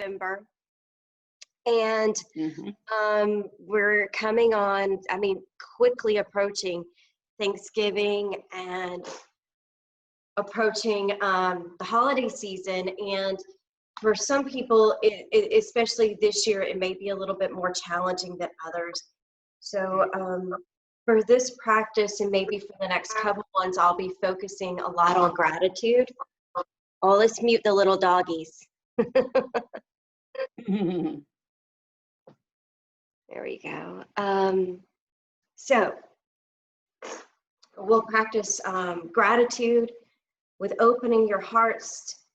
November, and Mhm. we're coming on, quickly approaching Thanksgiving and approaching the holiday season. And for some people, especially this year, it may be a little bit more challenging than others. So for this practice, and maybe for the next couple ones, I'll be focusing a lot on gratitude. Oh, let's mute the little doggies. There we go. So we'll practice gratitude with opening your hearts.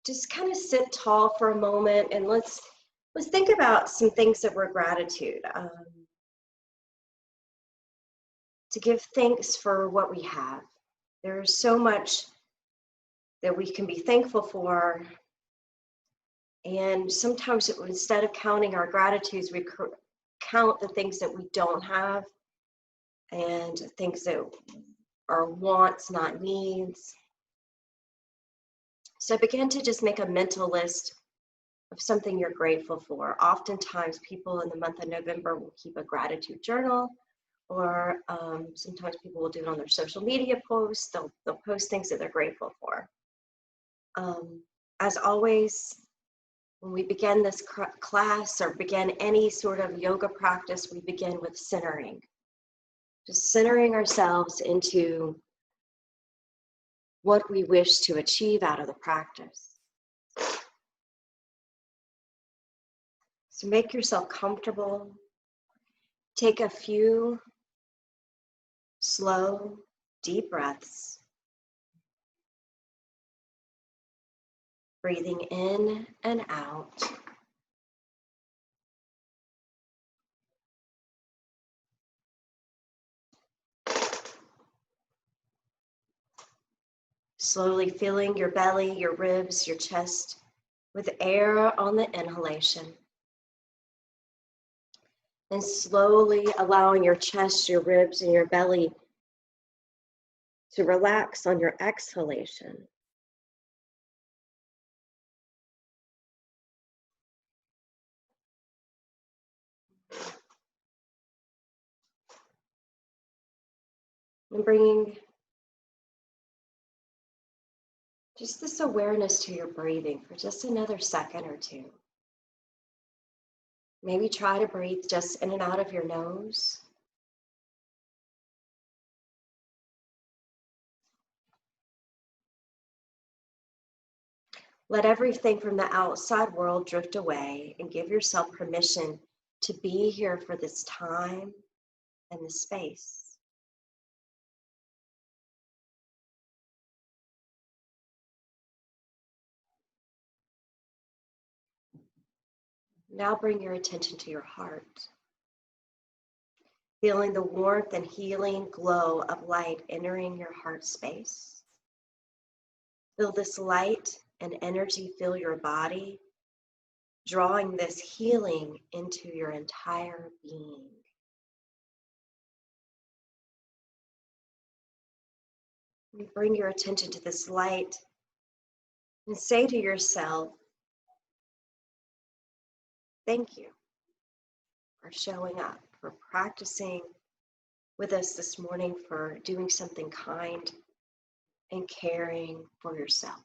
Just kind of sit tall for a moment, and let's think about some things that we're gratitude. To give thanks for what we have. There's so much that we can be thankful for. And sometimes instead of counting our gratitudes, we count the things that we don't have and things that are wants, not needs. So begin to just make a mental list of something you're grateful for. Oftentimes people in the month of November will keep a gratitude journal, or sometimes people will do it on their social media posts. They'll post things that they're grateful for. As always, when we begin this class or begin any sort of yoga practice, we begin with centering. Just centering ourselves into what we wish to achieve out of the practice. So make yourself comfortable. Take a few slow, deep breaths. Breathing in and out. Slowly filling your belly, your ribs, your chest with air on the inhalation. And slowly allowing your chest, your ribs, and your belly to relax on your exhalation. And bringing just this awareness to your breathing for just another second or two. Maybe try to breathe just in and out of your nose. Let everything from the outside world drift away and give yourself permission to be here for this time and the space. Now bring your attention to your heart. Feeling the warmth and healing glow of light entering your heart space. Feel this light and energy fill your body, drawing this healing into your entire being. You bring your attention to this light and say to yourself, thank you for showing up, for practicing with us this morning, for doing something kind and caring for yourself.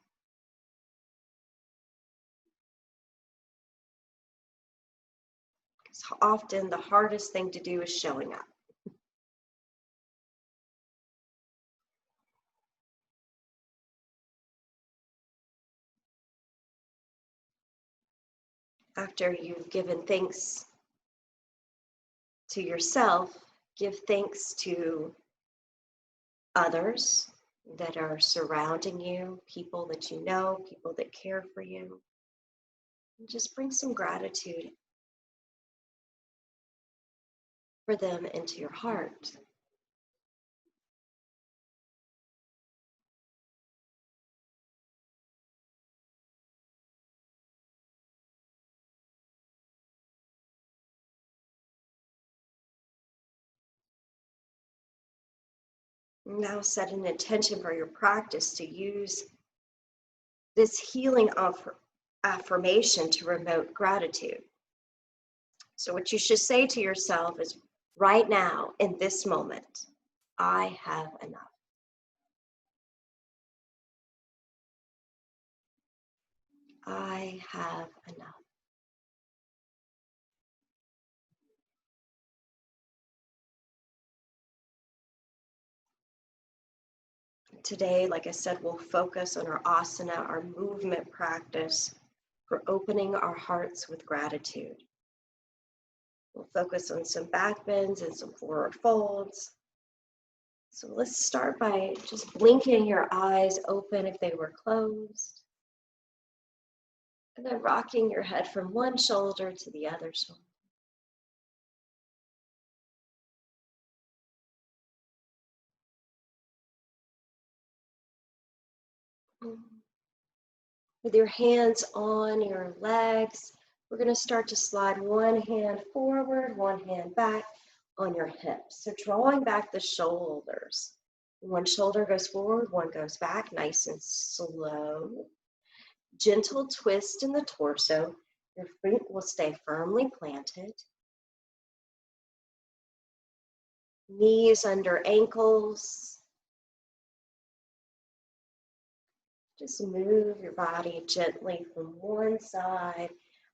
Because often the hardest thing to do is showing up. After you've given thanks to yourself, give thanks to others that are surrounding you, people that you know, people that care for you. And just bring some gratitude for them into your heart. Now set an intention for your practice to use this healing affirmation to promote gratitude. So what you should say to yourself is, right now, in this moment, I have enough. I have enough. Today, like I said, we'll focus on our asana, our movement practice for opening our hearts with gratitude. We'll focus on some back bends and some forward folds. So let's start by just blinking your eyes open if they were closed. And then rocking your head from one shoulder to the other shoulder. With your hands on your legs, we're going to start to slide one hand forward, one hand back on your hips. So drawing back the shoulders. One shoulder goes forward, one goes back, nice and slow. Gentle twist in the torso. Your feet will stay firmly planted. Knees under ankles. Just move your body gently from one side,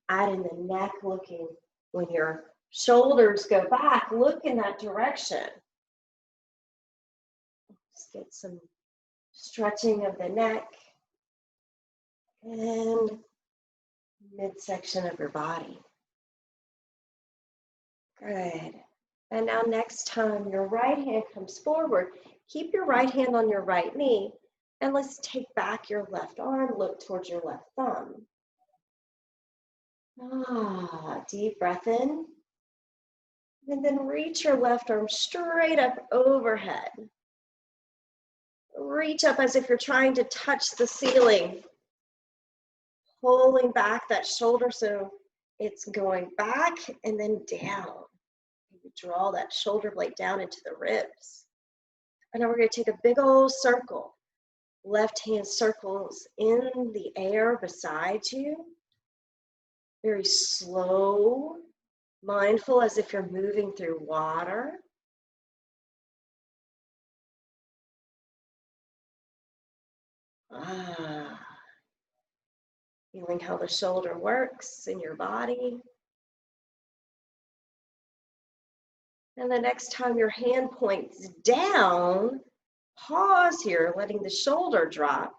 adding the neck, looking when your shoulders go back, look in that direction. Just get some stretching of the neck and midsection of your body. Good. And now next time your right hand comes forward, keep your right hand on your right knee, and let's take back your left arm, look towards your left thumb. Deep breath in. And then reach your left arm straight up overhead. Reach up as if you're trying to touch the ceiling. Pulling back that shoulder so it's going back and then down. You draw that shoulder blade down into the ribs. And now we're going to take a big old circle. Left hand circles in the air beside you. Very slow, mindful as if you're moving through water. Feeling how the shoulder works in your body. And the next time your hand points down, pause here, letting the shoulder drop,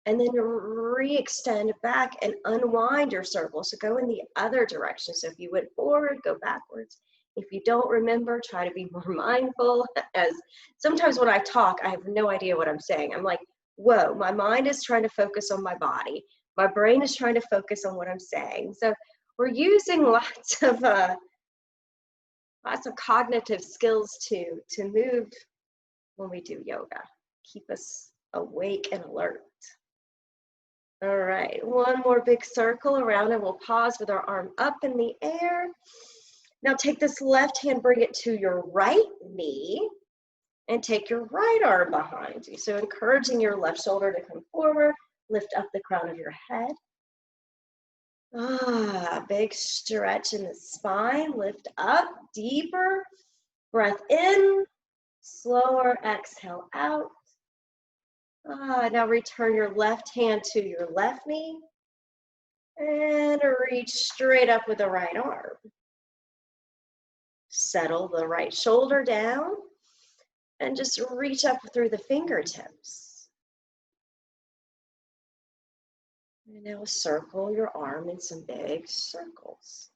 and then re-extend back and unwind your circle. So go in the other direction. So if you went forward, go backwards. If you don't remember, try to be more mindful. As sometimes when I talk, I have no idea what I'm saying. I'm like, whoa, my mind is trying to focus on my body. My brain is trying to focus on what I'm saying. So we're using lots of cognitive skills to move when we do yoga. Keep us awake and alert. All right, one more big circle around, and we'll pause with our arm up in the air. Now take this left hand, bring it to your right knee, and take your right arm behind you. So encouraging your left shoulder to come forward, lift up the crown of your head. Big stretch in the spine, lift up, deeper, breath in, slower, exhale out. Now return your left hand to your left knee and reach straight up with the right arm. Settle the right shoulder down and just reach up through the fingertips. And now circle your arm in some big circles.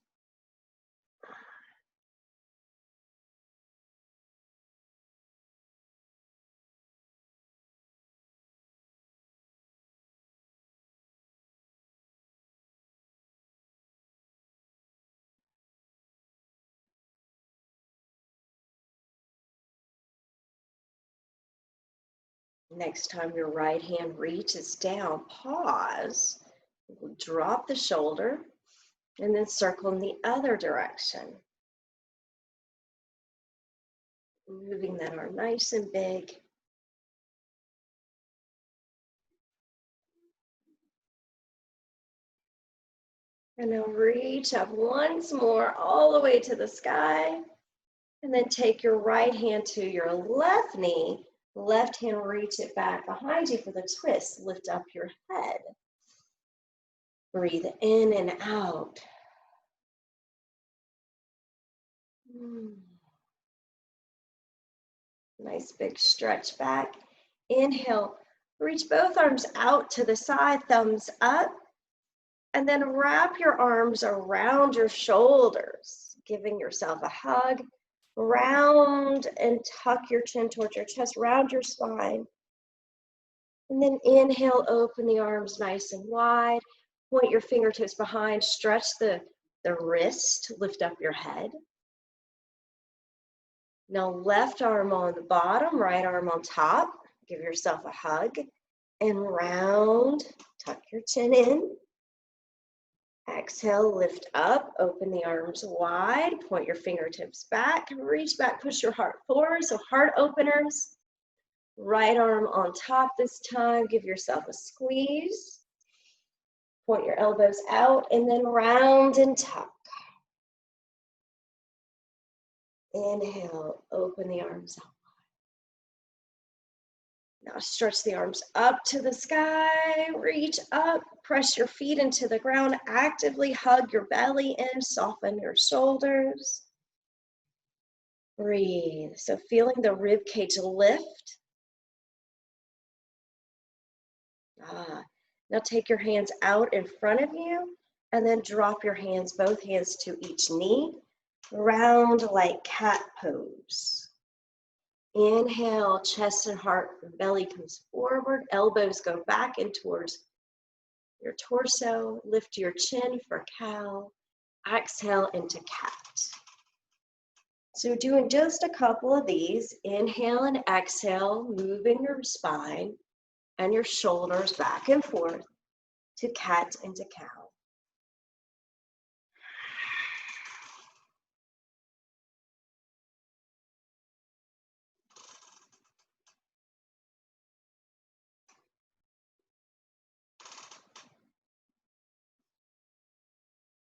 Next time your right hand reaches down, pause, drop the shoulder, and then circle in the other direction. Moving that arm nice and big. And now reach up once more all the way to the sky. And then take your right hand to your left knee. Left hand, reach it back behind you for the twist. Lift up your head. Breathe in and out. Nice big stretch back. Inhale, reach both arms out to the side, thumbs up. And then wrap your arms around your shoulders, giving yourself a hug. Round and tuck your chin towards your chest, round your spine. And then inhale, open the arms nice and wide. Point your fingertips behind, stretch the wrist, lift up your head. Now left arm on the bottom, right arm on top. Give yourself a hug. And round, tuck your chin in. Exhale, lift up, open the arms wide, point your fingertips back, reach back, push your heart forward. So heart openers, right arm on top this time, give yourself a squeeze. Point your elbows out and then round and tuck. Inhale, open the arms up. Now stretch the arms up to the sky, reach up, press your feet into the ground, actively hug your belly in, soften your shoulders. Breathe. So feeling the rib cage lift. Now take your hands out in front of you and then drop your hands, both hands to each knee, round like cat pose. Inhale, chest and heart, belly comes forward, elbows go back and towards your torso. Lift your chin for cow. Exhale into cat. So doing just a couple of these, inhale and exhale, moving your spine and your shoulders back and forth to cat into cow.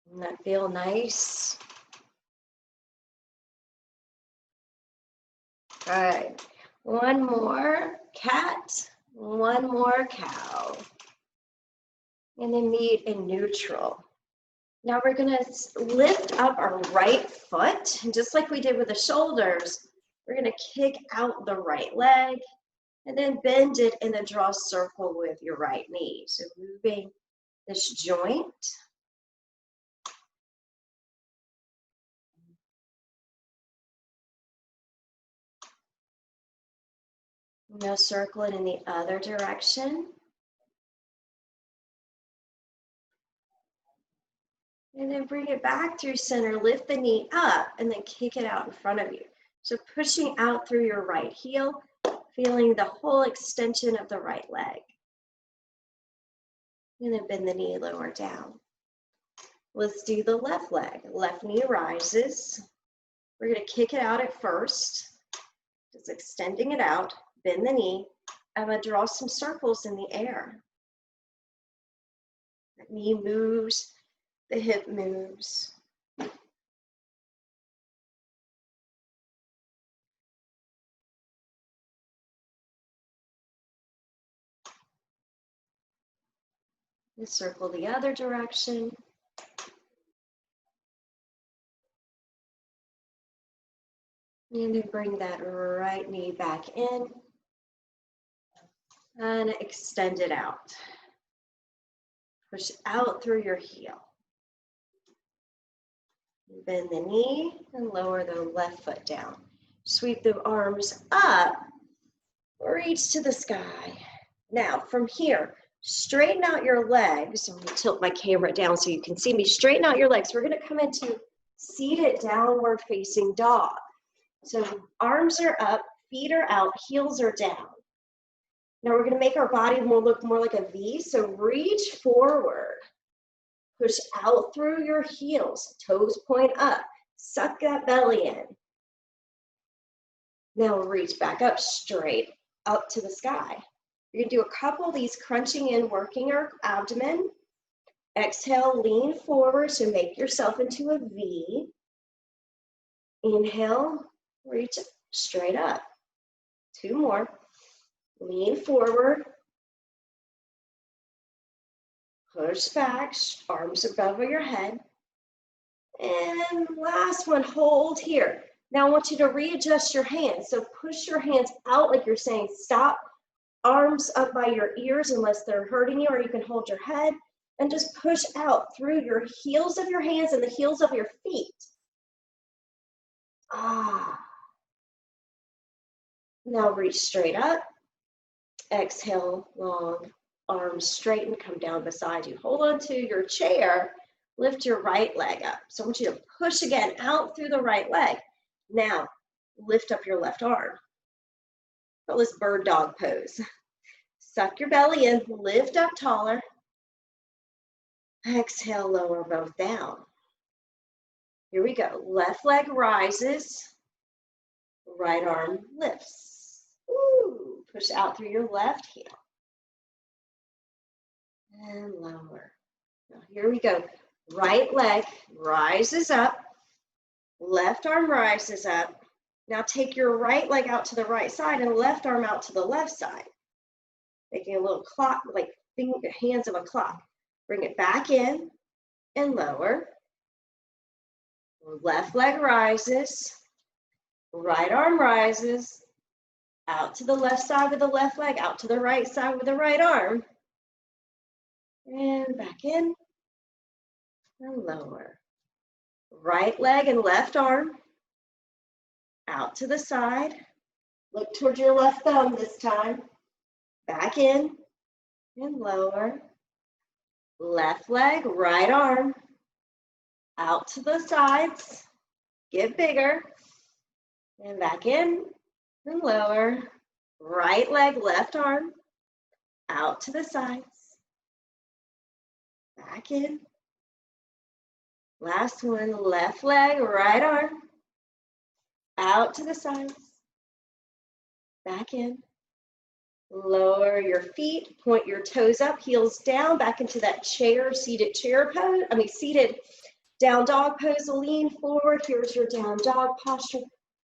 Doesn't that feel nice? All right, one more cat, one more cow. And then meet in neutral. Now we're gonna lift up our right foot, and just like we did with the shoulders, we're gonna kick out the right leg, and then bend it and then draw a circle with your right knee. So moving this joint. Now circle it in the other direction. And then bring it back through center, lift the knee up, and then kick it out in front of you. So pushing out through your right heel, feeling the whole extension of the right leg. And then bend the knee lower down. Let's do the left leg. Left knee rises. We're gonna kick it out at first, just extending it out, bend the knee. I'm gonna draw some circles in the air. The knee moves, the hip moves. And circle the other direction. And then bring that right knee back in and extend it out. Push out through your heel. Bend the knee and lower the left foot down. Sweep the arms up, reach to the sky. Now from here, straighten out your legs. I'm going to tilt my camera down so you can see me. Straighten out your legs. We're going to come into seated downward facing dog. So arms are up, feet are out, heels are down. Now we're going to make our body look more like a V. So reach forward. Push out through your heels, toes point up, suck that belly in. Now reach back up, straight up to the sky. You're gonna do a couple of these crunching in, working our abdomen. Exhale, lean forward, so make yourself into a V. Inhale, reach straight up. 2 more. Lean forward. Push back, arms above your head. And last one, hold here. Now I want you to readjust your hands. So push your hands out like you're saying stop. Arms up by your ears unless they're hurting you, or you can hold your head. And just push out through your heels of your hands and the heels of your feet. Now reach straight up. Exhale, long. Arms straighten, come down beside you. Hold on to your chair. Lift your right leg up. So I want you to push again out through the right leg. Now, lift up your left arm. Call this bird dog pose. Suck your belly in, lift up taller. Exhale, lower both down. Here we go. Left leg rises. Right arm lifts. Ooh, push out through your left heel. And lower. Now here we go. Right leg rises up. Left arm rises up. Now take your right leg out to the right side and left arm out to the left side. Making a little clock, like hands of a clock. Bring it back in and lower. Left leg rises. Right arm rises. Out to the left side with the left leg, out to the right side with the right arm. And back in and lower. Right leg and left arm. Out to the side. Look towards your left thumb this time. Back in and lower. Left leg, right arm. Out to the sides. Get bigger. And back in and lower. Right leg, left arm. Out to the sides. Back in. Last one, left leg, right arm. Out to the sides. Back in. Lower your feet, point your toes up, heels down, back into that chair, seated chair pose. Seated down dog pose. Lean forward. Here's your down dog posture.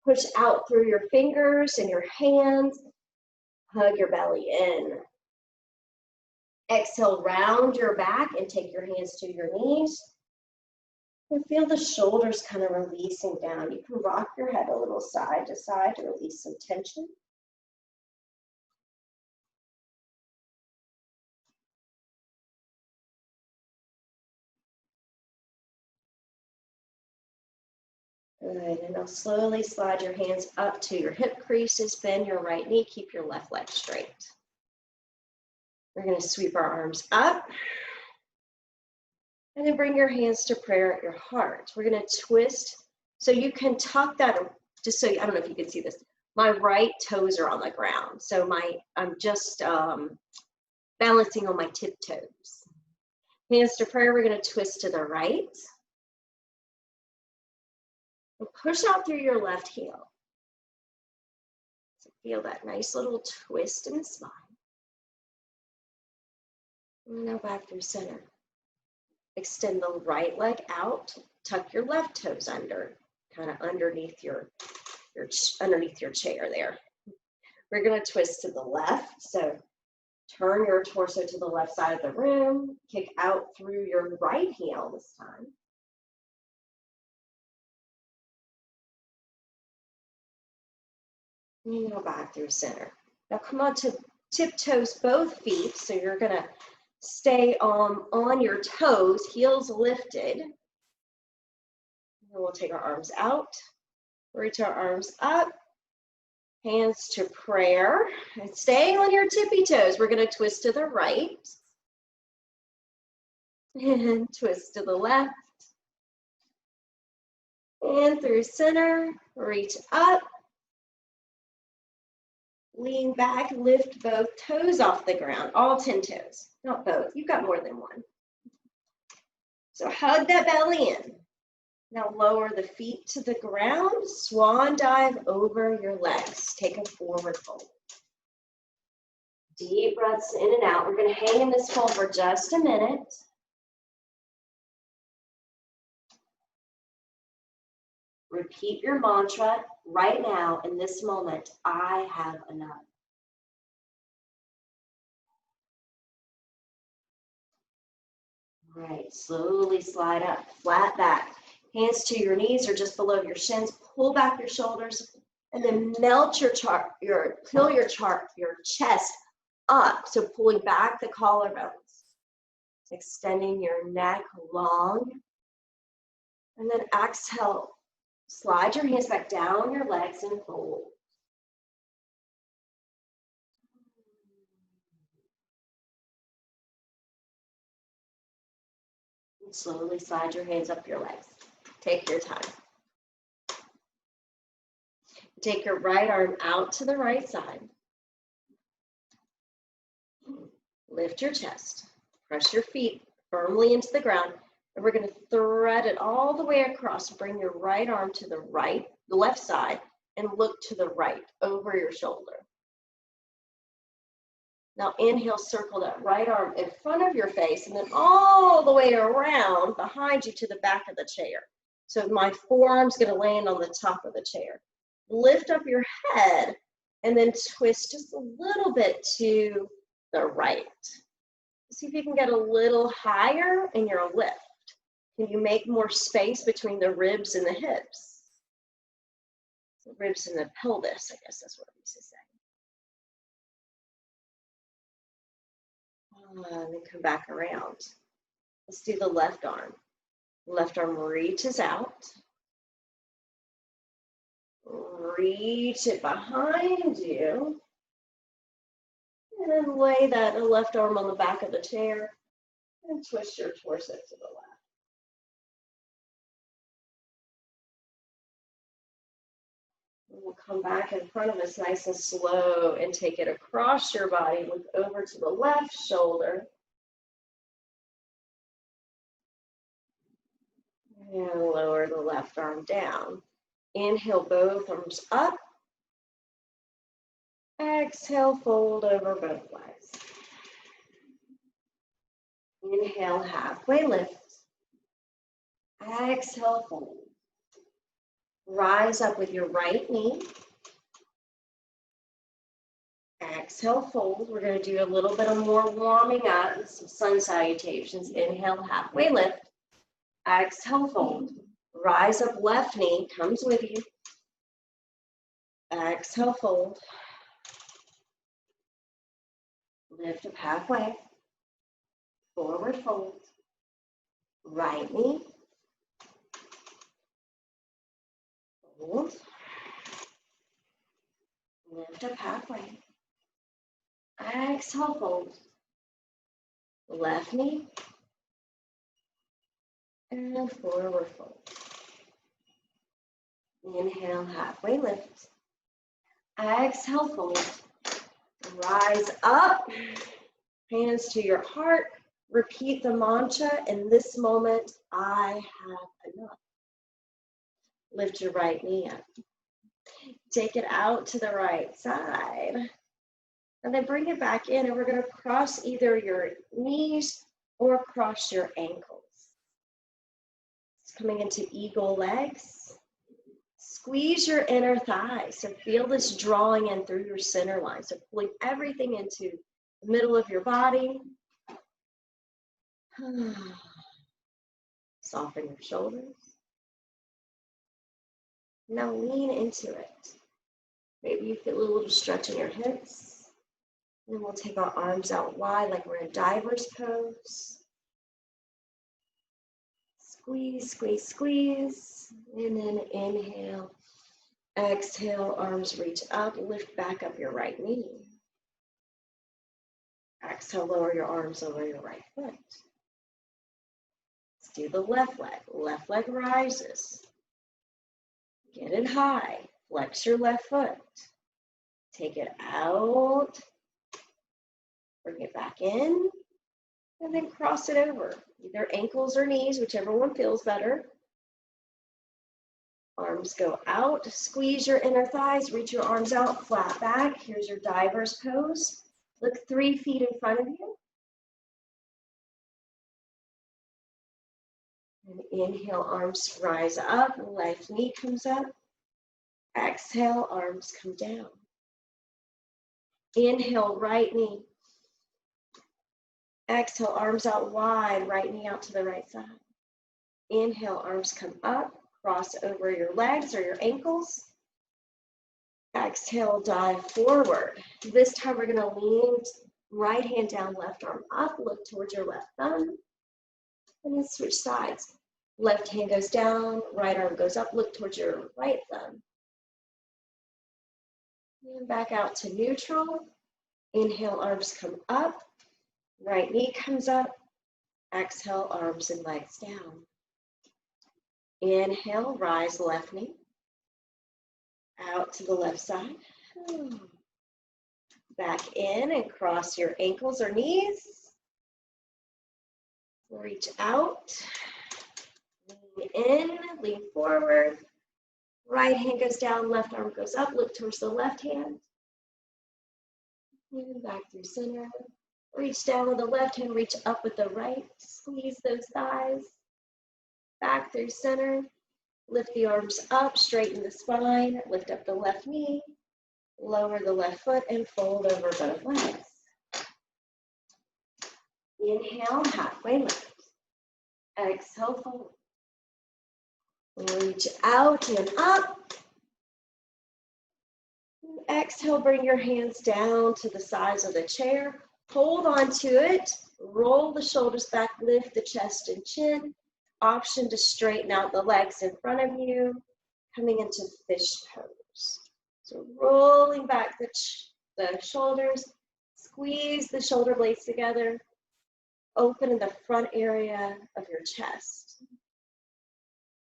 Push out through your fingers and your hands. Hug your belly in. Exhale, round your back and take your hands to your knees. And feel the shoulders kind of releasing down. You can rock your head a little side to side to release some tension. Good, and now slowly slide your hands up to your hip creases, bend your right knee, keep your left leg straight. We're going to sweep our arms up, and then bring your hands to prayer at your heart. We're going to twist, so you can tuck that, just so, I don't know if you can see this, my right toes are on the ground, so I'm just balancing on my tiptoes. Hands to prayer, we're going to twist to the right. And push out through your left heel. So feel that nice little twist in the spine. And now back through center. Extend the right leg out. Tuck your left toes under, kind of underneath your chair there. We're going to twist to the left. So turn your torso to the left side of the room. Kick out through your right heel this time. And now back through center. Now come on to tiptoes both feet. So you're going to stay on your toes, heels lifted. And then we'll take our arms out, reach our arms up, hands to prayer. And staying on your tippy toes, we're going to twist to the right. And twist to the left. And through center, reach up. Lean back, lift both toes off the ground, all 10 toes, not both. You've got more than one. So hug that belly in. Now lower the feet to the ground, swan dive over your legs. Take a forward fold. Deep breaths in and out. We're going to hang in this fold for just a minute. Repeat your mantra right now in this moment. I have enough. All right, slowly slide up, flat back. Hands to your knees or just below your shins. Pull back your shoulders and then melt your chest up. So pulling back the collarbones, extending your neck long. And then exhale, slide your hands back down your legs and fold. And slowly slide your hands up your legs. Take your time. Take your right arm out to the right side. Lift your chest. Press your feet firmly into the ground. And we're going to thread it all the way across. Bring your right arm to the left side, and look to the right, over your shoulder. Now inhale, circle that right arm in front of your face, and then all the way around behind you to the back of the chair. So my forearm's going to land on the top of the chair. Lift up your head, and then twist just a little bit to the right. See if you can get a little higher in your lift. Can you make more space between the ribs and the hips? The ribs and the pelvis, I guess that's what I used to say. And then come back around. Let's do the left arm. Left arm reaches out. Reach it behind you. And then lay that left arm on the back of the chair and twist your torso to the left. We'll come back in front of us nice and slow and take it across your body. Look over to the left shoulder. And lower the left arm down. Inhale, both arms up. Exhale, fold over both legs. Inhale, halfway lift. Exhale, fold. Rise up with your right knee. Exhale, fold. We're going to do a little bit of more warming up, some sun salutations. Inhale, halfway lift. Exhale, fold. Rise up, left knee comes with you. Exhale, fold. Lift up halfway. Forward fold. Right knee. Fold. Lift up halfway. Exhale, fold. Left knee. And forward fold. Inhale, halfway lift. Exhale, fold. Rise up. Hands to your heart. Repeat the mantra. In this moment, I have enough. Lift your right knee up. Take it out to the right side. And then bring it back in, and we're going to cross either your knees or cross your ankles. It's coming into eagle legs. Squeeze your inner thighs. So feel this drawing in through your center line. So pulling everything into the middle of your body. Soften your shoulders. Now lean into it. Maybe you feel a little stretch in your hips. And then we'll take our arms out wide like we're in diver's pose. Squeeze, squeeze, squeeze. And then inhale. Exhale, arms reach up. Lift back up your right knee. Exhale, lower your arms over your right foot. Let's do the left leg. Left leg rises. Get it high. Flex your left foot. Take it out. Bring it back in. And then cross it over. Either ankles or knees, whichever one feels better. Arms go out. Squeeze your inner thighs. Reach your arms out. Flat back. Here's your diver's pose. Look 3 feet in front of you. And inhale, arms rise up, left knee comes up. Exhale, arms come down. Inhale, right knee. Exhale, arms out wide, right knee out to the right side. Inhale, arms come up, cross over your legs or your ankles. Exhale, dive forward. This time we're gonna lean right hand down, left arm up, look towards your left thumb, and then switch sides. Left hand goes down, right arm goes up, look towards your right thumb. And back out to neutral. Inhale, arms come up, right knee comes up. Exhale, arms and legs down. Inhale, rise left knee. Out to the left side. Back in and cross your ankles or knees. Reach out. Lean in, lean forward. Right hand goes down, left arm goes up. Look towards the left hand. And back through center. Reach down with the left hand, reach up with the right. Squeeze those thighs. Back through center. Lift the arms up, straighten the spine. Lift up the left knee. Lower the left foot and fold over both legs. Inhale, halfway lift. Exhale, fold. Reach out and up. Exhale, bring your hands down to the sides of the chair. Hold on to it. Roll the shoulders back, lift the chest and chin. Option to straighten out the legs in front of you, coming into fish pose. So rolling back the shoulders, squeeze the shoulder blades together, open in the front area of your chest.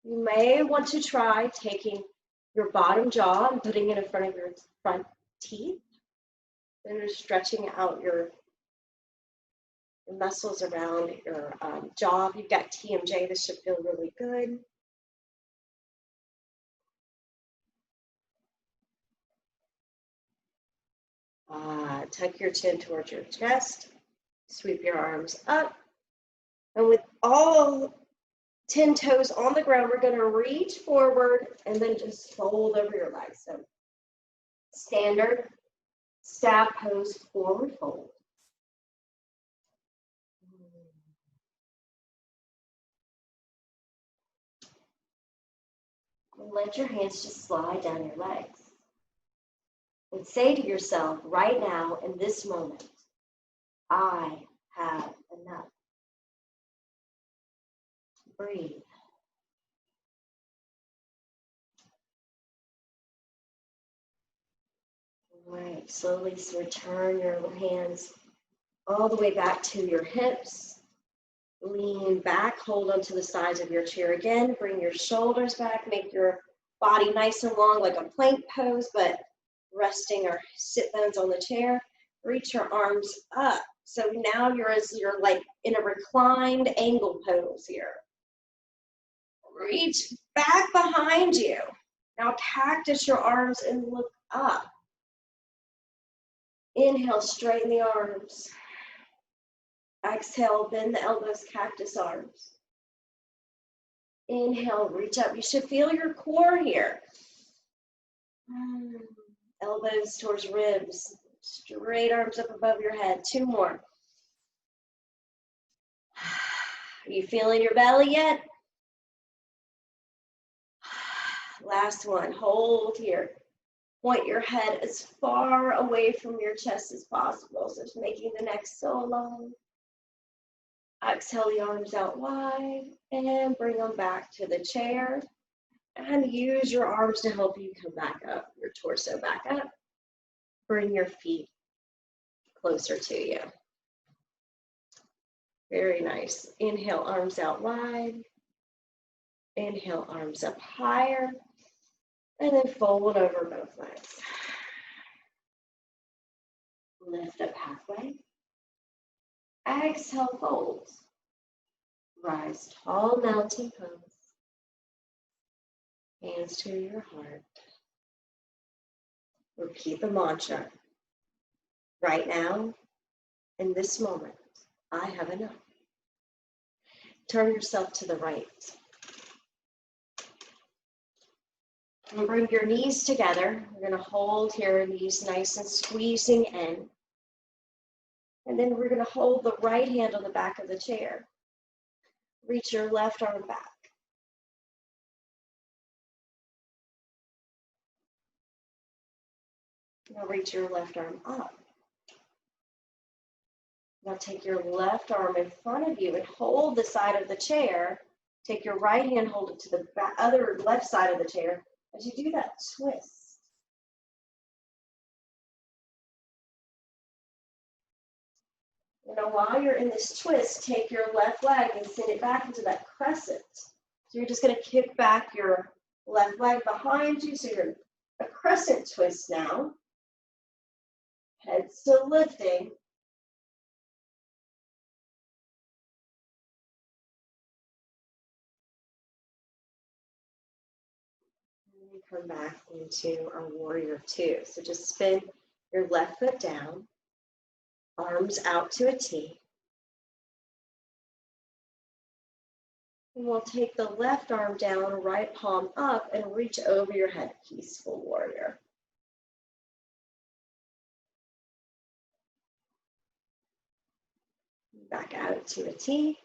You may want to try taking your bottom jaw and putting it in front of your front teeth. Then you're stretching out your muscles around your jaw. If you've got TMJ, this should feel really good. Tuck your chin towards your chest. Sweep your arms up. And with all 10 toes on the ground, we're going to reach forward and then just fold over your legs. So standard staff pose, forward fold. And let your hands just slide down your legs. And say to yourself right now, in this moment, I have enough. Breathe. All right, slowly return your hands all the way back to your hips. Lean back, hold onto the sides of your chair again. Bring your shoulders back, make your body nice and long like a plank pose, but resting or sit bones on the chair. Reach your arms up. So now you're like in a reclined angle pose here. Reach back behind you. Now cactus your arms and look up. Inhale, straighten the arms. Exhale, bend the elbows, cactus arms. Inhale, reach up. You should feel your core here. Elbows towards ribs. Straight arms up above your head. 2 more. Are you feeling your belly yet? Last one. Hold here. Point your head as far away from your chest as possible. So it's making the neck so long. Exhale the arms out wide and bring them back to the chair. And use your arms to help you come back up, your torso back up. Bring your feet closer to you. Very nice. Inhale, arms out wide. Inhale, arms up higher. And then fold over both legs. Lift up halfway. Exhale, fold. Rise tall, mountain pose. Hands to your heart. Repeat the mantra. Right now, in this moment, I have enough. turn yourself to the right. And bring your knees together. We're going to hold here, knees nice and squeezing in. And then we're going to hold the right hand on the back of the chair. Reach your left arm back. Now reach your left arm up. Now take your left arm in front of you and hold the side of the chair. Take your right hand, hold it to the other left side of the chair. As you do that, twist. Now while you're in this twist, take your left leg and send it back into that crescent. So you're just going to kick back your left leg behind you. So you're a crescent twist now. Head still lifting. And we come back into our warrior two. So just spin your left foot down, arms out to a T. And we'll take the left arm down, right palm up, and reach over your head, peaceful warrior. Back out to a T,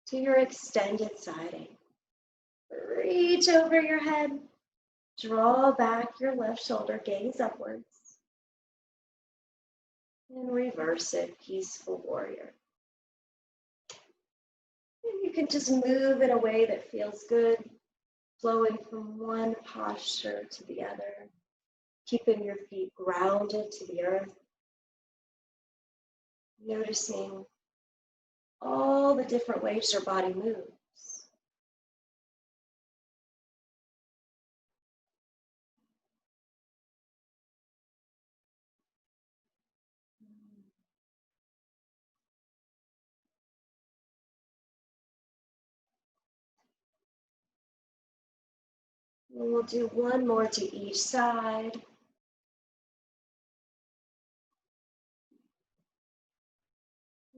to your extended siding. Reach over your head, draw back your left shoulder, gaze upwards. And reverse it, peaceful warrior. And you can just move in a way that feels good, flowing from one posture to the other, keeping your feet grounded to the earth. Noticing all the different ways your body moves. And we'll do one more to each side.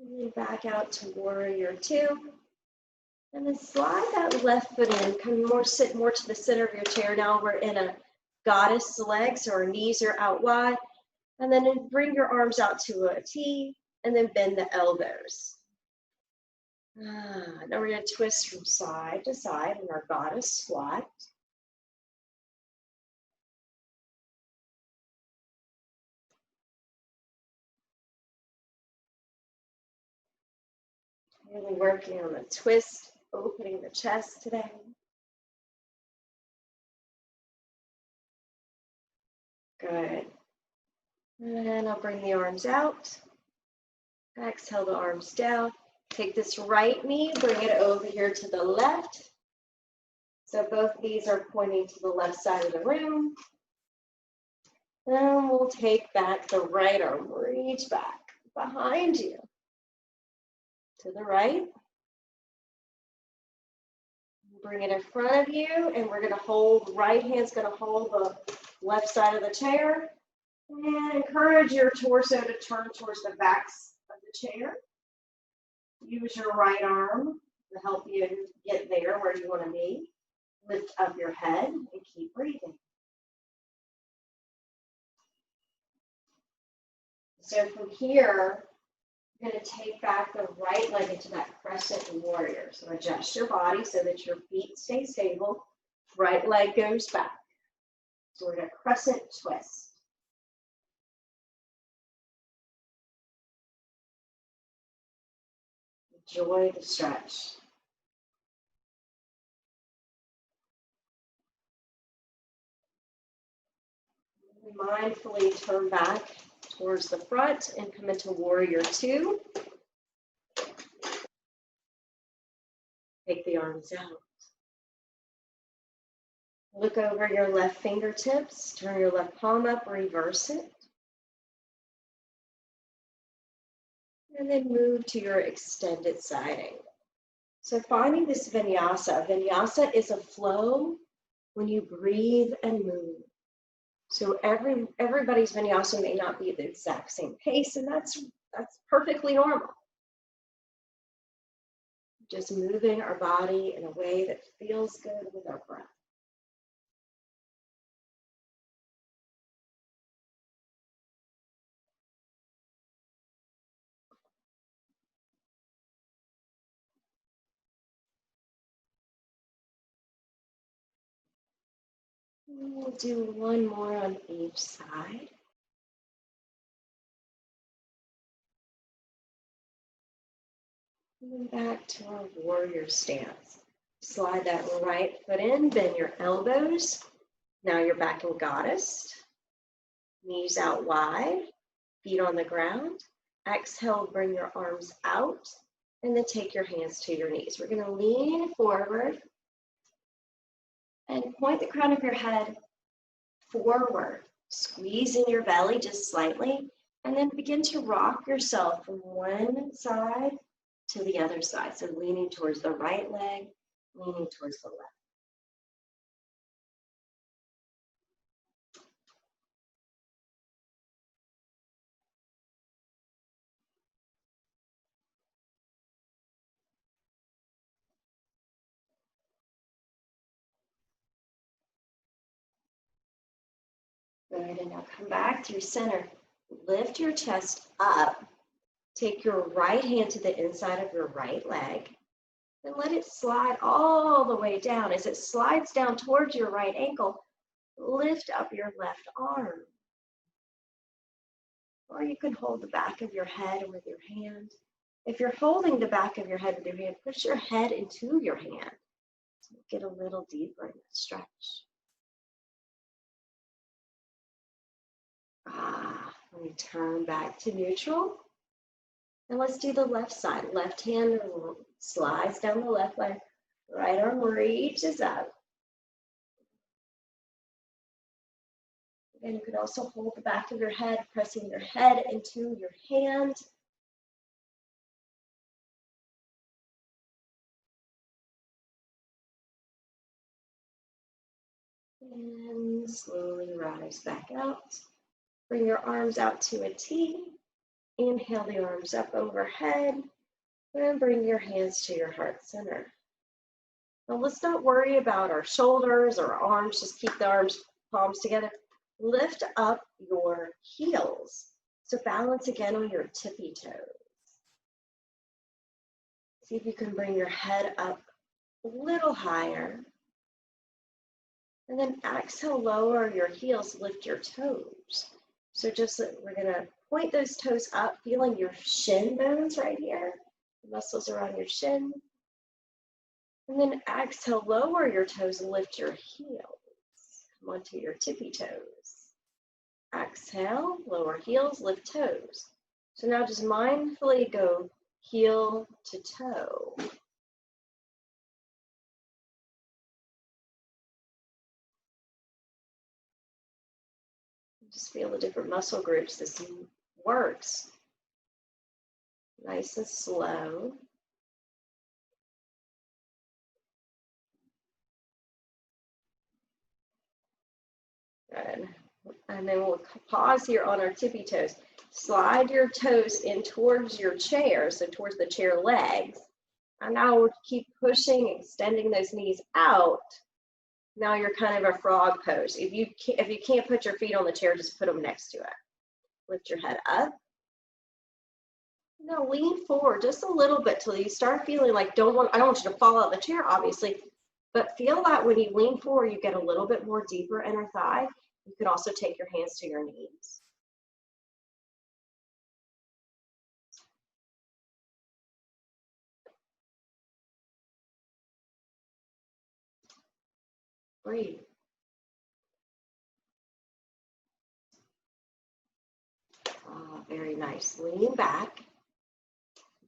And then back out to warrior two. And then slide that left foot in, come more, sit more to the center of your chair. Now we're in a goddess leg, so our knees are out wide. And then bring your arms out to a T, and then bend the elbows. Now we're going to twist from side to side in our goddess squat. Really working on the twist, opening the chest today. Good. And I'll bring the arms out. Exhale the arms down. Take this right knee, bring it over here to the left. So both knees are pointing to the left side of the room. Then we'll take back the right arm, reach back behind you to the right. Bring it in front of you, and we're going to hold, right hand's going to hold the left side of the chair. And encourage your torso to turn towards the backs of the chair. Use your right arm to help you get there where you want to be. Lift up your head and keep breathing. So from here, you're going to take back the right leg into that crescent warrior. So adjust your body so that your feet stay stable. Right leg goes back. So we're going to crescent twist. Enjoy the stretch. Mindfully turn back towards the front and come into warrior two. Take the arms out. Look over your left fingertips, turn your left palm up, reverse it. And then move to your extended siding. So finding this vinyasa. Vinyasa is a flow when you breathe and move. So everybody's vinyasa may not be the exact same pace, and that's perfectly normal. Just moving our body in a way that feels good with our breath. We'll do one more on each side. And then back to our warrior stance. Slide that right foot in, bend your elbows. Now you're back in goddess. Knees out wide, feet on the ground. Exhale, bring your arms out, and then take your hands to your knees. We're going to lean forward and point the crown of your head forward. Squeeze in your belly just slightly, and then begin to rock yourself from one side to the other side. So leaning towards the right leg, leaning towards the left. Good, and now come back through center. Lift your chest up. Take your right hand to the inside of your right leg and let it slide all the way down. As it slides down towards your right ankle, lift up your left arm. Or you can hold the back of your head with your hand. If you're holding the back of your head with your hand, push your head into your hand. So get a little deeper in that stretch. Let me turn back to neutral. And let's do the left side. Left hand slides down the left leg. Right arm reaches out. And you could also hold the back of your head, pressing your head into your hand. And slowly rise back out. Bring your arms out to a T. Inhale the arms up overhead. And bring your hands to your heart center. Now let's not worry about our shoulders or arms. Just keep the arms, palms together. Lift up your heels. So balance again on your tippy toes. See if you can bring your head up a little higher. And then exhale, lower your heels, lift your toes. So just we're gonna point those toes up, feeling your shin bones right here, the muscles around your shin. And then exhale, lower your toes and lift your heels. Come onto your tippy toes. Exhale, lower heels, lift toes. So now just mindfully go heel to toe. Just feel the different muscle groups. This works. Nice and slow. Good. And then we'll pause here on our tippy toes. Slide your toes in towards your chair, so towards the chair legs. And now we'll keep pushing, extending those knees out. Now you're kind of a frog pose. If you can't put your feet on the chair, just put them next to it. Lift your head up. Now lean forward just a little bit till you start feeling like I don't want you to fall out of the chair, obviously, but feel that when you lean forward, you get a little bit more deeper inner thigh. You can also take your hands to your knees. Breathe. Oh, very nice. Lean back.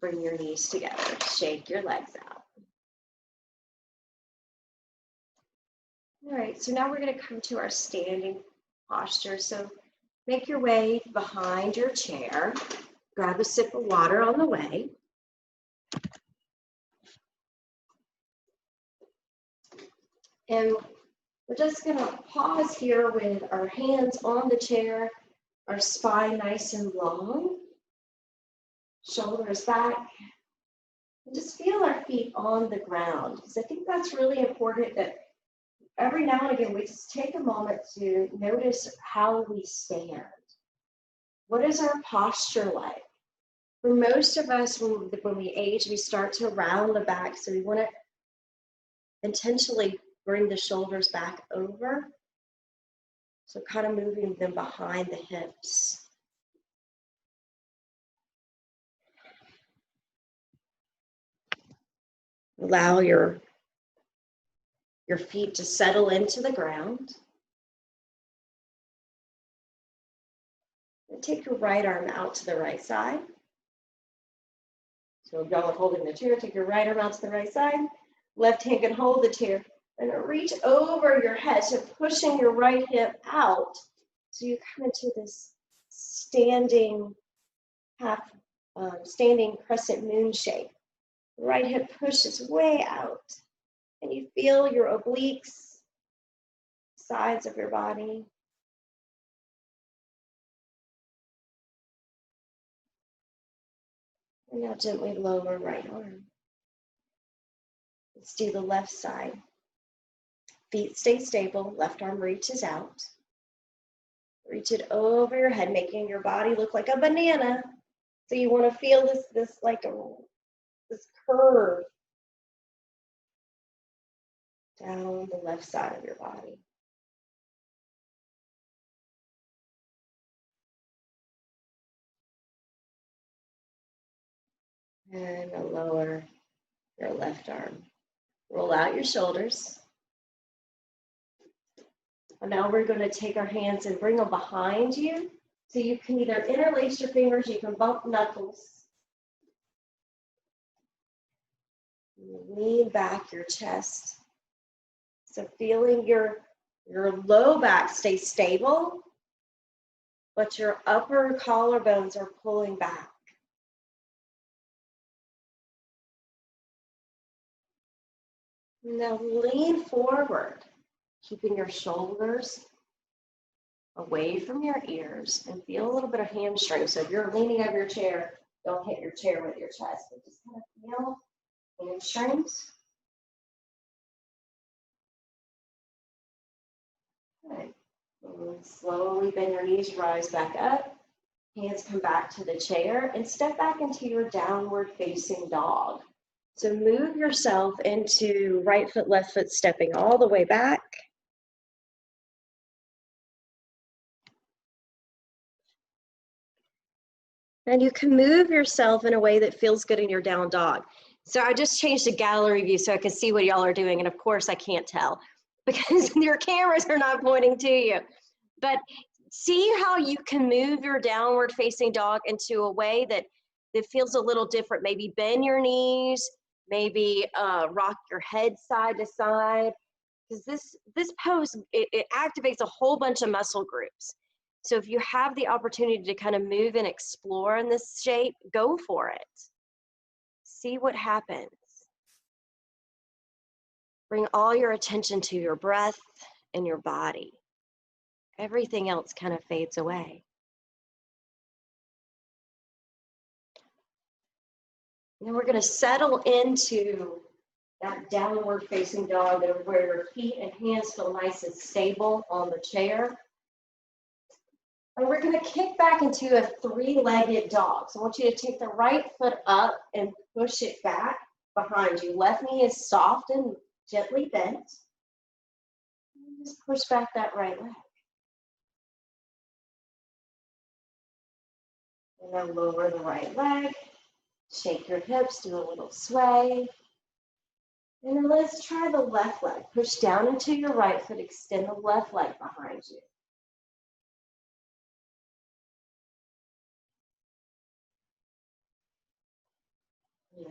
Bring your knees together. Shake your legs out. All right, so now we're going to come to our standing posture. So make your way behind your chair. Grab a sip of water on the way. And we're just going to pause here with our hands on the chair, our spine nice and long, shoulders back, And just feel our feet on the ground, because I think that's really important, that every now and again we just take a moment to notice how we stand. What is our posture like? For most of us, when we age, we start to round the back, so we want to intentionally bring the shoulders back over. So kind of moving them behind the hips. Allow your feet to settle into the ground. And take your right arm out to the right side. So if y'all are holding the chair, take your right arm out to the right side. Left hand can hold the chair. And reach over your head, so pushing your right hip out. So you come into this standing standing crescent moon shape. The right hip pushes way out. And you feel your obliques, sides of your body. And now gently lower right arm. Let's do the left side. Feet stay stable, left arm reaches out. Reach it over your head, making your body look like a banana. So you want to feel this curve down the left side of your body. And lower your left arm. Roll out your shoulders. And now we're going to take our hands and bring them behind you. So you can either interlace your fingers, you can bump knuckles. Lean back your chest. So feeling your low back stay stable, but your upper collarbones are pulling back. Now lean forward, keeping your shoulders away from your ears, and feel a little bit of hamstring. So if you're leaning over your chair, don't hit your chair with your chest, but just kind of feel hamstrings. Good. Slowly bend your knees, rise back up. Hands come back to the chair and step back into your downward facing dog. So move yourself into right foot, left foot, stepping all the way back. And you can move yourself in a way that feels good in your down dog. So I just changed the gallery view so I can see what y'all are doing. And of course I can't tell because your cameras are not pointing to you. But see how you can move your downward facing dog into a way that feels a little different. Maybe bend your knees, maybe rock your head side to side. Because this pose, it activates a whole bunch of muscle groups. So if you have the opportunity to kind of move and explore in this shape, go for it. See what happens. Bring all your attention to your breath and your body. Everything else kind of fades away. Now we're going to settle into that downward facing dog where your feet and hands feel nice and stable on the chair. And we're going to kick back into a three-legged dog. So I want you to take the right foot up and push it back behind you. Left knee is soft and gently bent. And just push back that right leg. And then lower the right leg. Shake your hips, do a little sway. And then let's try the left leg. Push down into your right foot, extend the left leg behind you.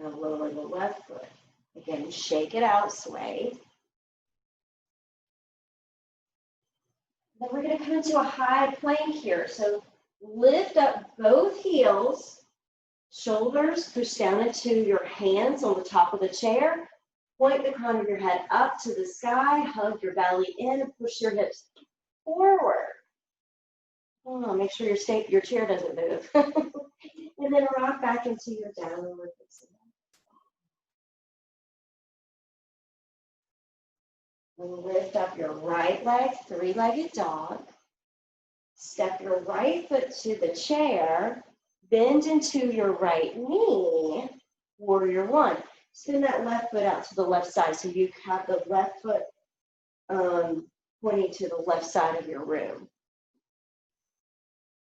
Now lower the left foot. Again, shake it out, sway. Then we're going to come into a high plank here. So lift up both heels, shoulders push down into your hands on the top of the chair. Point the crown of your head up to the sky, hug your belly in, push your hips forward. Oh, make sure your chair doesn't move. And then rock back into your downward facing dog. Lift up your right leg, three-legged dog. Step your right foot to the chair. Bend into your right knee, warrior one. Spin that left foot out to the left side so you have the left foot pointing to the left side of your room.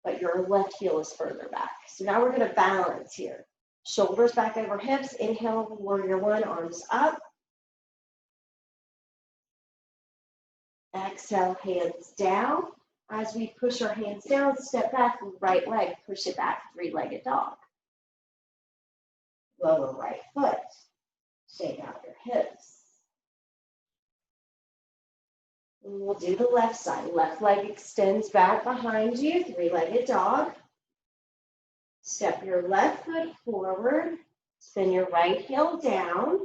But your left heel is further back. So now we're going to balance here. Shoulders back over hips. Inhale, warrior one, arms up. Exhale, hands down. As we push our hands down, step back, right leg, push it back, three-legged dog. Lower right foot. Shake out your hips. And we'll do the left side. Left leg extends back behind you, three-legged dog. Step your left foot forward. Spin your right heel down.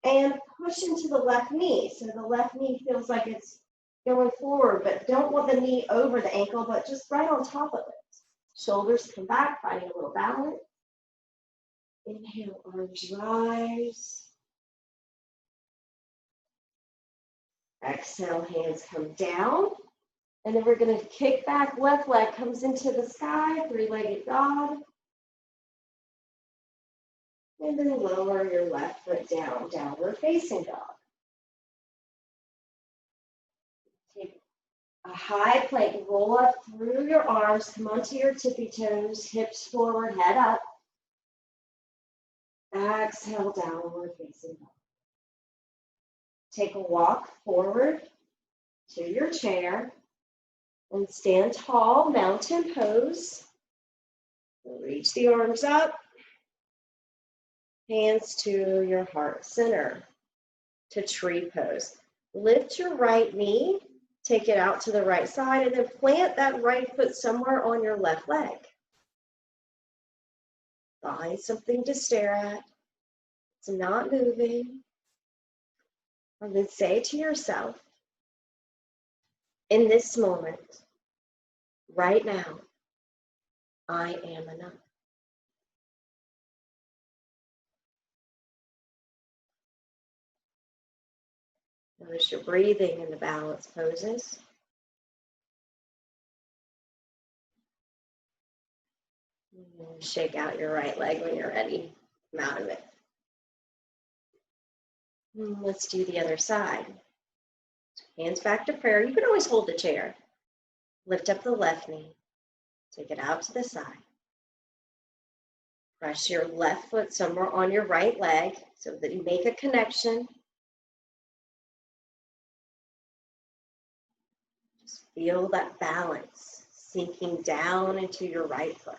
And push into the left knee. So the left knee feels like it's going forward, but don't want the knee over the ankle, but just right on top of it. Shoulders come back, finding a little balance. Inhale, arms rise. Exhale, hands come down. And then we're going to kick back, left leg comes into the sky, three-legged dog. And then lower your left foot down, downward facing dog. Take a high plank, roll up through your arms, come onto your tippy toes, hips forward, head up. Exhale, downward facing dog. Take a walk forward to your chair and stand tall, mountain pose. Reach the arms up, hands to your heart center, to tree pose. Lift your right knee, take it out to the right side, and then plant that right foot somewhere on your left leg. Find something to stare at. It's not moving. And then say to yourself, in this moment, right now, I am enough. Notice your breathing in the balance poses. And shake out your right leg when you're ready. Come out of it. And let's do the other side. Hands back to prayer. You can always hold the chair. Lift up the left knee. Take it out to the side. Press your left foot somewhere on your right leg so that you make a connection. Just feel that balance sinking down into your right foot.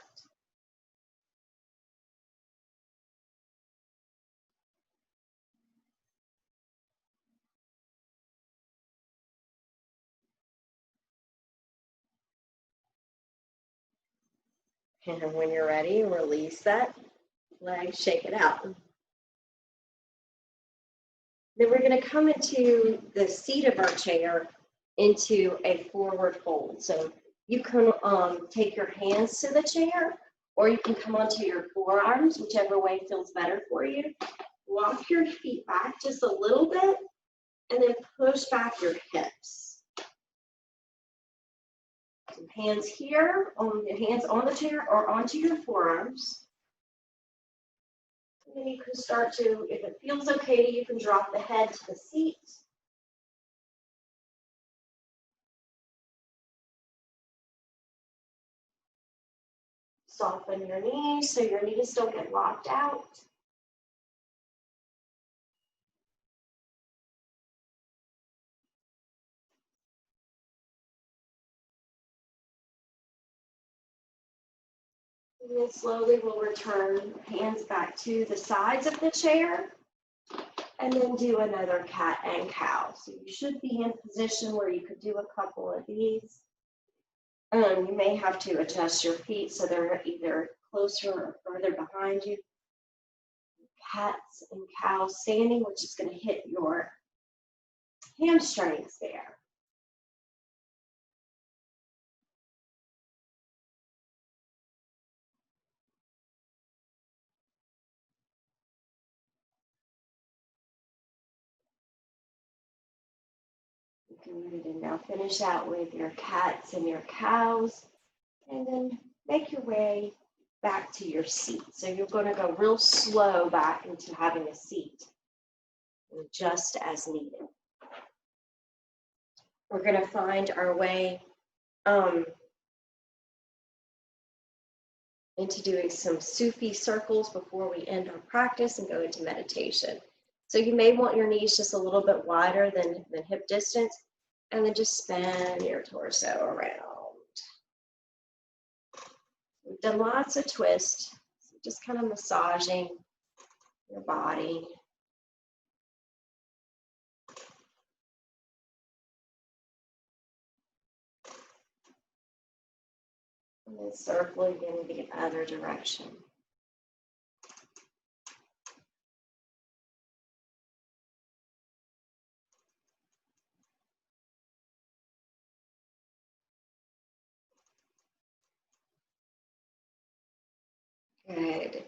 And when you're ready, release that leg, shake it out. Then we're going to come into the seat of our chair into a forward fold. So you can take your hands to the chair, or you can come onto your forearms, whichever way feels better for you. Walk your feet back just a little bit, and then push back your hips. Some hands here, hands on the chair or onto your forearms. And then you can start to, if it feels okay, you can drop the head to the seat. Soften your knees so your knees don't get locked out. And then slowly we'll return hands back to the sides of the chair and then do another cat and cow. So you should be in position where you could do a couple of these. You may have to adjust your feet so they're either closer or further behind you. Cats and cows standing, which is going to hit your hamstrings there. Good, and now finish out with your cats and your cows, and then make your way back to your seat. So you're going to go real slow back into having a seat, just as needed. We're going to find our way into doing some Sufi circles before we end our practice and go into meditation. So you may want your knees just a little bit wider than hip distance, and then just spin your torso around. We've done lots of twists, so just kind of massaging your body. And then circling in the other direction. Good.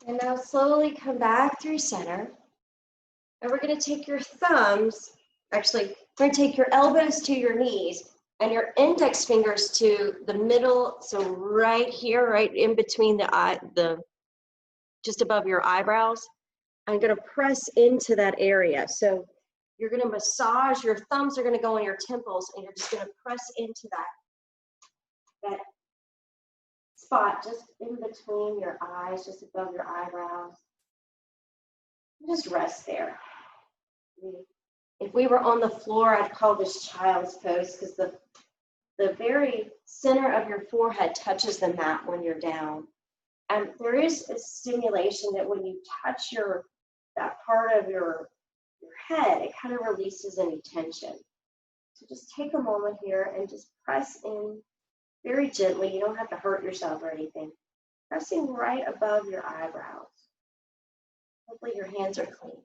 And now slowly come back through center. And we're going to take your thumbs, actually, we're going to take your elbows to your knees and your index fingers to the middle, so right here, right in between just above your eyebrows. I'm going to press into that area. So you're going to massage, your thumbs are going to go on your temples, and you're just going to press into that spot just in between your eyes, just above your eyebrows. Just rest there. If we were on the floor, I'd call this child's pose, because the very center of your forehead touches the mat when you're down. And there is a stimulation that when you touch that part of your head, it kind of releases any tension. So just take a moment here and just press in very gently. You don't have to hurt yourself or anything. Pressing right above your eyebrows. Hopefully your hands are clean.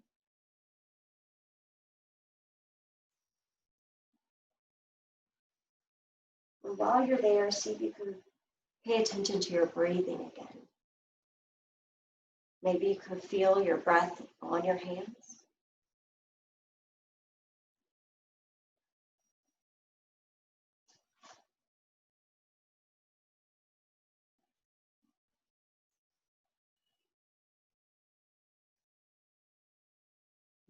And while you're there, see if you can pay attention to your breathing again. Maybe you can feel your breath on your hands.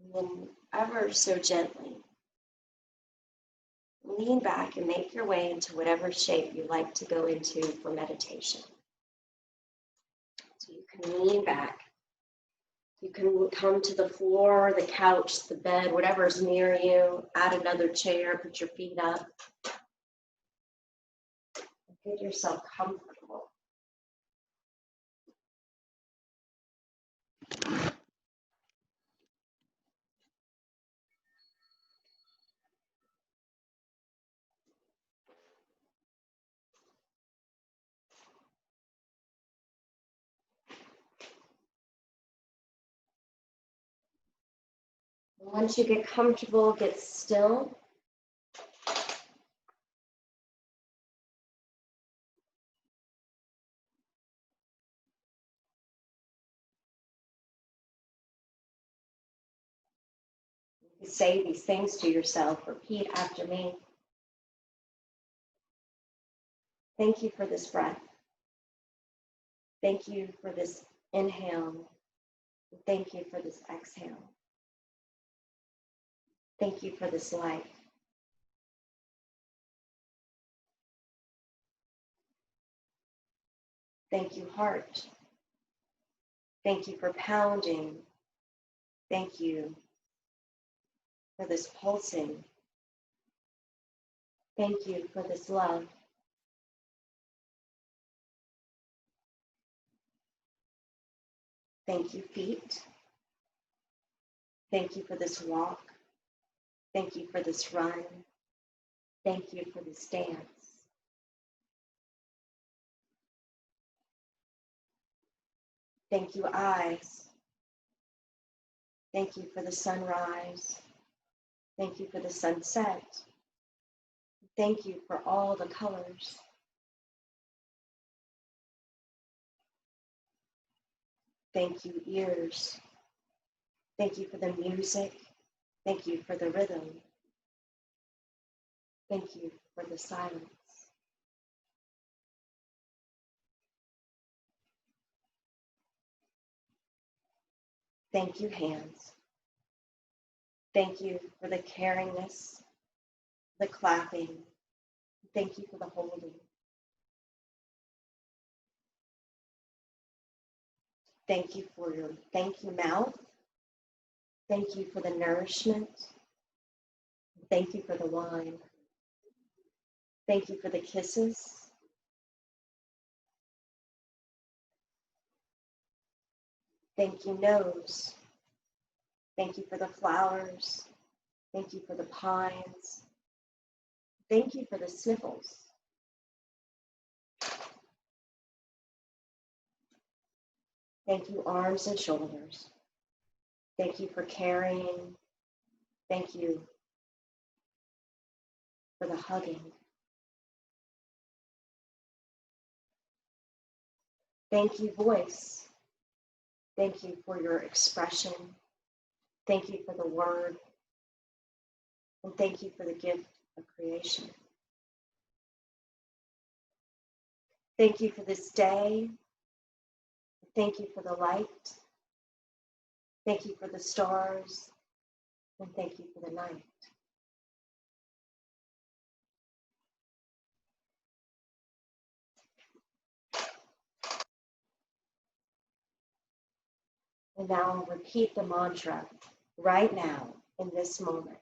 And then ever so gently, lean back and make your way into whatever shape you like to go into for meditation. So you can lean back. You can come to the floor, the couch, the bed, whatever's near you. Add another chair, put your feet up. Get yourself comfortable. Once you get comfortable, get still. You say these things to yourself. Repeat after me. Thank you for this breath. Thank you for this inhale. Thank you for this exhale. Thank you for this life. Thank you, heart. Thank you for pounding. Thank you for this pulsing. Thank you for this love. Thank you, feet. Thank you for this walk. Thank you for this run. Thank you for this dance. Thank you, eyes. Thank you for the sunrise. Thank you for the sunset. Thank you for all the colors. Thank you, ears. Thank you for the music. Thank you for the rhythm. Thank you for the silence. Thank you, hands. Thank you for the caringness, the clapping. Thank you for the holding. Thank you for your thank you mouth. Thank you for the nourishment. Thank you for the wine. Thank you for the kisses. Thank you, nose. Thank you for the flowers. Thank you for the pines. Thank you for the sniffles. Thank you, arms and shoulders. Thank you for carrying. Thank you for the hugging. Thank you, voice. Thank you for your expression. Thank you for the word. And thank you for the gift of creation. Thank you for this day. Thank you for the light. Thank you for the stars. And thank you for the night. And now repeat the mantra right now in this moment.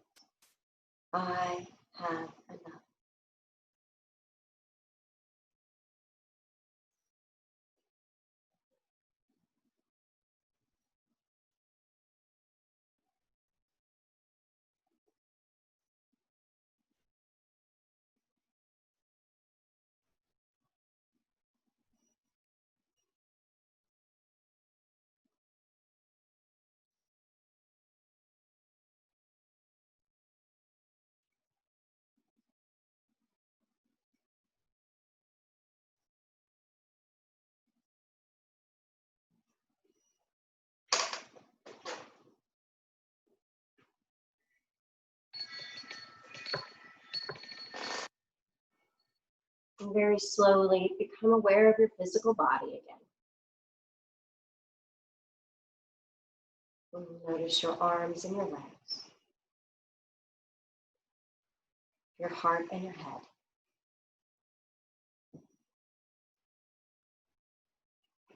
I have enough. And very slowly become aware of your physical body again. And notice your arms and your legs, your heart and your head.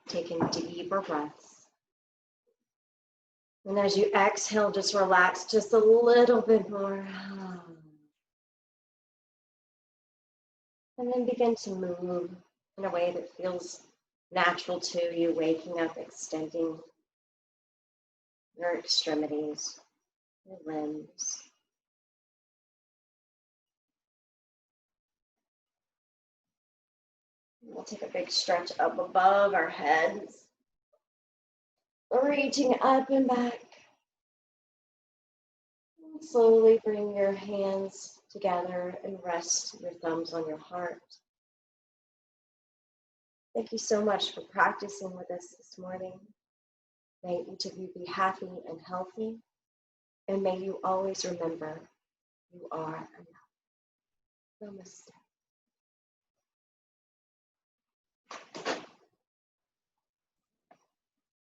Taking deeper breaths. And as you exhale, just relax just a little bit more. And then begin to move in a way that feels natural to you, waking up, extending your extremities, your limbs. We'll take a big stretch up above our heads, reaching up and back. And slowly bring your hands together and rest your thumbs on your heart. Thank you so much for practicing with us this morning. May each of you be happy and healthy, and may you always remember you are enough. Namaste.